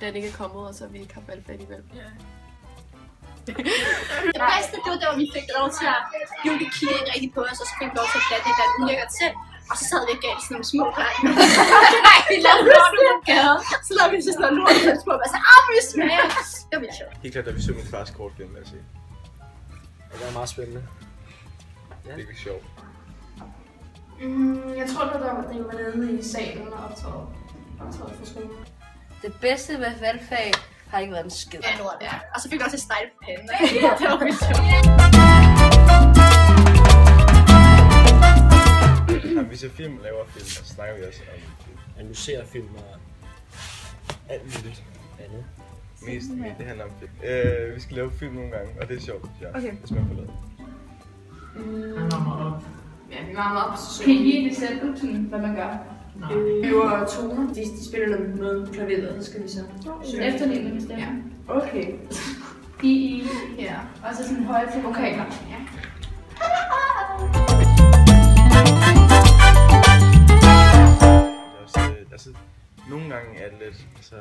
godt, at den ikke er kommet, og så vi ikke har valgfag alligevel. Det bedste, det var da vi fik lov til at beauty kigge rigtig på os, og så fik vi lov til at blande det ulækkert selv. Og så sad vi og gav sådan nogle små børn. Vi lavede lort ud af gaden. Så lavede vi sådan noget lort ud af små børn. Så vi smager. Det var vildt sjovt. Helt klart, da vi så min fars kortfilm, vil jeg sige. Det var meget spændende. Ja. Virkelig sjovt. Jeg tror, det var nede i salen og optrådt for skolen. Det bedste ved valgfag har ikke været en skid. Ja, lort, ja. Og så fik vi også et stejl på panden. Det var vildt sjovt. Vi ser film og laver film, og så snakker vi også om analyserer film og alt muligt andet. Mest det handler om film. Vi skal lave film nogle gange, og det er sjovt, ja, hvis man får lavet. Han varmer op. Ja, vi varmer op. Kan I give et eksempel til, hvad man gør? Vi øver toner. De spiller noget klaver, så skal vi så Efterligning stemme? Ja. Okay. I, ja. Og så sådan højt til Okay. Ja. Altså, nogle gange er det lidt, altså,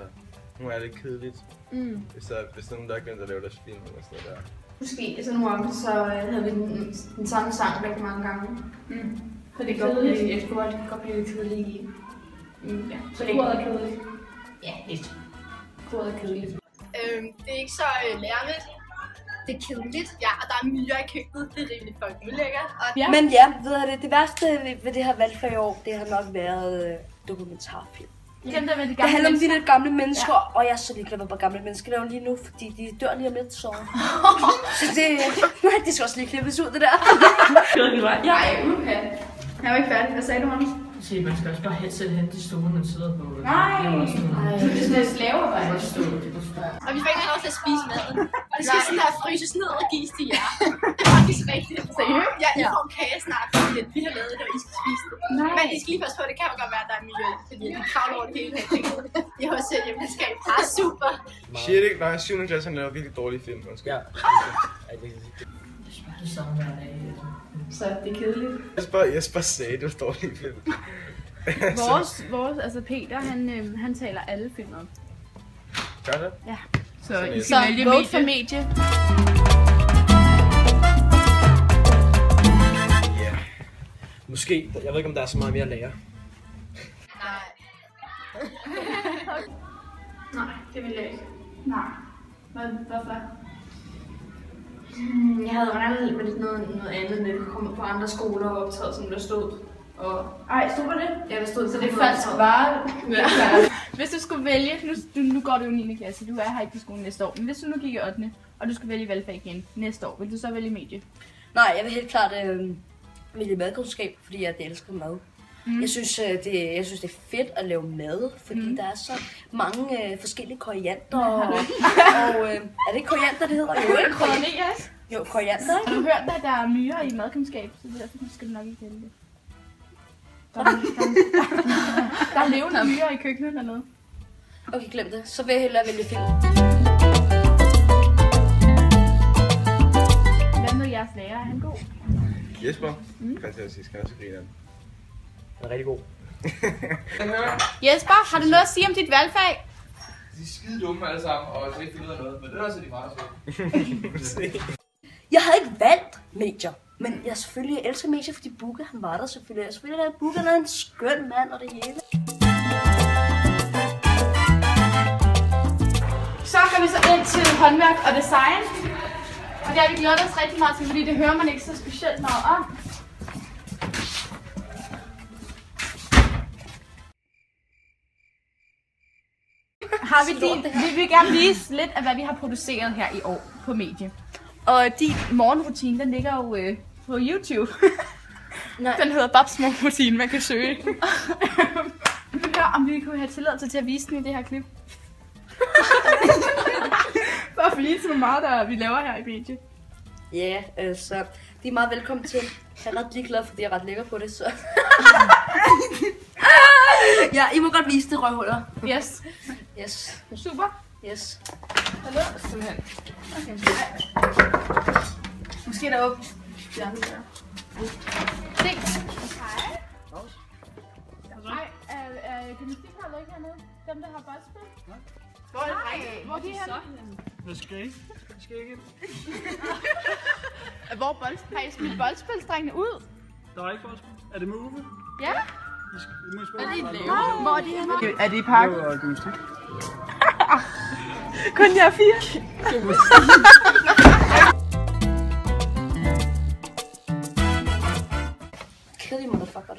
nogle er lidt kedeligt. Hvis der er nogen, der er glemt at lave deres film eller sådan noget der. Måske sådan nogle gange, så havde vi den samme sang rigtig mange gange. Så det er kedeligt. Jeg tror, det kan godt blive lidt kedeligt i. Ja. Så koret er kedeligt? Ja, lidt. Koret er kedeligt. Det er ikke så lærerigt. Det er kedeligt. Ja, og der er myrer i køkkenet. Det er rimelig fucking ulækkert. Ja. Men ja, ved jeg det værste ved det her valgfag i år, det har nok været dokumentarfilm. Det handler om de lidt gamle mennesker, og jeg er så ligeglad med, hvor gamle mennesker laver lige nu, fordi de dør lige om lidt, så det skal også lige klippes ud, det der. Nej, uha. Jeg var ikke færdig. Hvad sagde du, Magnus? Se, man skal også bare helt selv hente de stole, man sidder på. Nej! Det er sådan noget slavearbejde. Og vi får ikke lov til at spise maden. Og det skal sådan her fryses ned og gives til jer. Det er faktisk rigtigt. Seriøst? Ja, I får en kage snart, fordi vi har lavet det, og I skal spise det. Nej. Men I skal lige passe på, det kan godt være, at der er miljø, fordi vi kravler over det hele her ting. I har også hjemmeskab. Det er super. Shit, ikke? Nej, 7. klasse, han laver virkelig dårlige film, undskyld. Ja. Det er bare det samme hver dag. Så det er kedeligt. Jesper sagde, det var dårlige film. Altså Peter, han taler alle film op. Gør det? Ja. Så I Så skal vælge vote medie. for medie. Ja. Måske, jeg ved ikke om der er så meget mere at lære. Nej, det vil jeg ikke. Nej. Hvorfor? Jeg havde regnet med noget andet, når det kom på andre skoler og optaget, som der stod. Ej, stod det? Ja, der stod. Så det er falsk vare. Ja. Hvis du skulle vælge, nu går du jo 9. klasse, du er her ikke på skolen næste år, men hvis du nu gik i 8. og du skulle vælge valgfag igen næste år, vil du så vælge medie? Nej, jeg vil helt klart vælge madkundskab, fordi jeg elsker mad. Jeg synes, det er fedt at lave mad, fordi der er så mange forskellige koriander. Og er det ikke koriander, det hedder? Jo, ikke koriander. Jo, koriander. Har du hørt, at der er myrer i madkundskab, så derfor skal du nok ikke vælge det. Der er levende myrer i køkkenet eller noget. Okay, glem det. Så vil jeg hellere vælge film. Hvad med jeres lærer? Er han god? Jesper? Fantastisk, han er så griner. Den er rigtig god. Jesper, har du noget at sige om dit valgfag? De er skide dumme alle sammen, og så ikke finde ud af noget, men det er også de meget søde. Jeg havde ikke valgt medier, men jeg selvfølgelig elsker medier, fordi Bugge, han var der selvfølgelig. Jeg selvfølgelig er Bugge, han er en skøn mand og det hele. Så går vi så ind til håndværk og design. Og det har vi glædet os rigtig meget til, fordi det hører man ikke så specielt meget om. Vi vil gerne vise lidt af, hvad vi har produceret her i år på medie. Og din morgenrutine, den ligger jo på YouTube. Nej. Den hedder Babs morgenrutine, man kan søge. Vi vil høre, om vi kunne have tilladelse til at vise den i det her klip. For at vise, hvor meget vi laver her i medie. Ja, så de er meget velkommen til. Jeg er ret ligeglad, fordi jeg er ret lækker på det, så... Ja, I må godt vise det, røvhuller. Yes. Yes. Super. Yes. Hallo? Simpelthen. Okay. Måske er der åbent. Ja, det er. Se. Hej. Hej. Er gymnastikholdet ikke hernede? Dem, der har boldspil? Hvor er det? Hvor er de henne? Hvad skal I? Skal I ikke ind? Har I smidt boldspilsdrengene ud? Der er ikke boldspil. Er det med Uwe? Ja. I må spille. Hvor er de henne? Er det i parken? Det var gymnastik. Kun jeg er 4. Kedelig motherfucker.